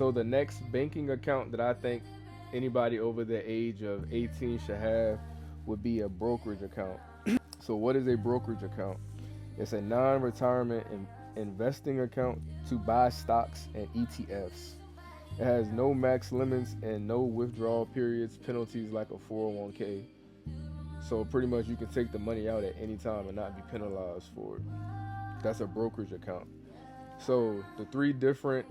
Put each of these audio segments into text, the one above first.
So the next banking account that I think anybody over the age of 18 should have would be a brokerage account. So what is a brokerage account? It's a non-retirement investing account to buy stocks and ETFs. It has no max limits and no withdrawal periods, penalties like a 401k. So pretty much you can take the money out at any time and not be penalized for it. That's a brokerage account. So the three different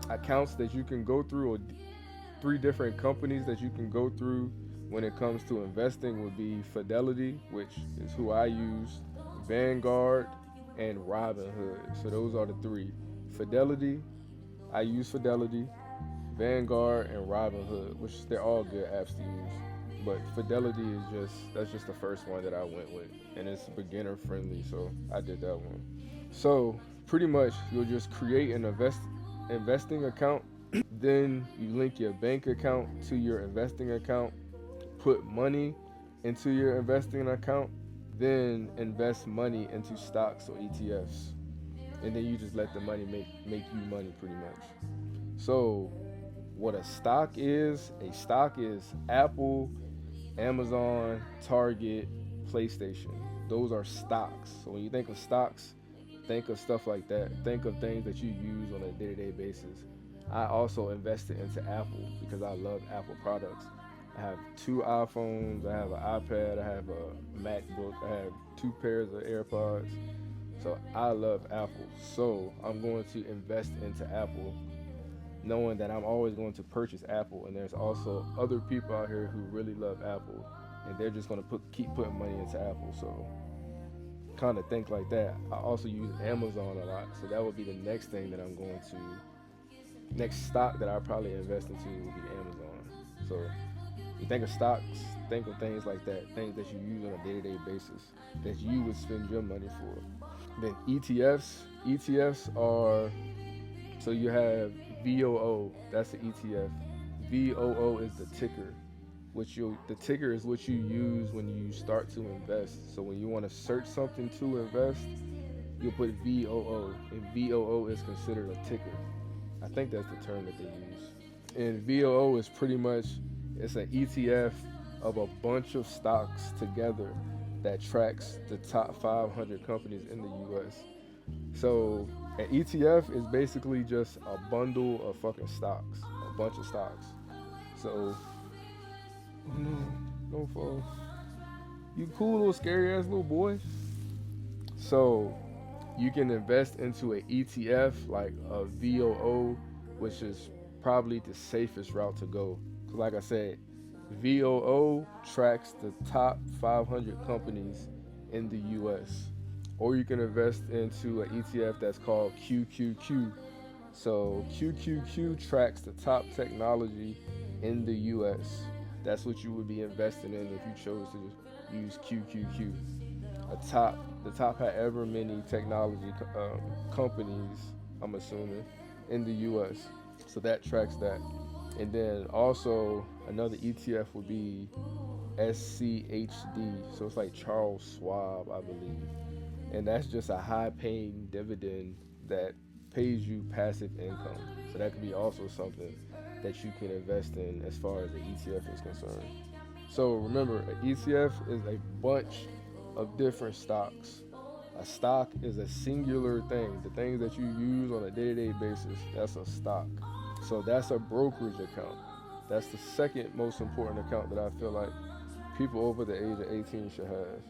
accounts that you can go through, or three different companies that you can go through when it comes to investing, would be Fidelity, which is who I use, Vanguard, and Robinhood. So those are the three. Fidelity, I use Fidelity, Vanguard, and Robinhood, which they're all good apps to use. But Fidelity is that's just the first one that I went with, and it's beginner friendly, so I did that one. So pretty much you'll just create an investing account, then you link your bank account to your investing account, put money into your investing account, then invest money into stocks or ETFs, and then you just let the money make you money pretty much. So what a stock is Apple, Amazon, Target, PlayStation. Those are stocks. So when you think of stocks, think of stuff like that. Think of things that you use on a day-to-day basis. I also invested into Apple because I love Apple products. I have two iPhones, I have an iPad, I have a MacBook, I have two pairs of AirPods. So I love Apple. So I'm going to invest into Apple, knowing that I'm always going to purchase Apple. And there's also other people out here who really love Apple, and they're just going to keep putting money into Apple. So kind of think like that. I also use Amazon a lot, so that would be the next thing that I'm going to, next stock that I probably invest into will be Amazon. So you think of stocks, think of things like that, things that you use on a day-to-day basis that you would spend your money for. Then ETFs are, so you have VOO, that's the ETF. VOO is the ticker. The ticker is what you use when you start to invest. So when you want to search something to invest, you'll put VOO, and VOO is considered a ticker. I think that's the term that they use. And VOO is pretty much, it's an ETF of a bunch of stocks together that tracks the top 500 companies in the US. So an ETF is basically just a bundle of fucking stocks, a bunch of stocks. So, oh no, don't fall. You cool little scary ass little boy. So you can invest into an ETF like a VOO, which is probably the safest route to go. Because like I said, VOO tracks the top 500 companies in the US. Or you can invest into an ETF that's called QQQ. So QQQ tracks the top technology in the US. That's what you would be investing in if you chose to use QQQ. The top however many technology companies, I'm assuming, in the US. So that tracks that. And then also another ETF would be SCHD. So it's like Charles Schwab, I believe. And that's just a high paying dividend that pays you passive income. So that could be also something that you can invest in as far as the ETF is concerned. So remember, an ETF is a bunch of different stocks. A stock is a singular thing. The things that you use on a day-to-day basis, that's a stock. So that's a brokerage account. That's the second most important account that I feel like people over the age of 18 should have.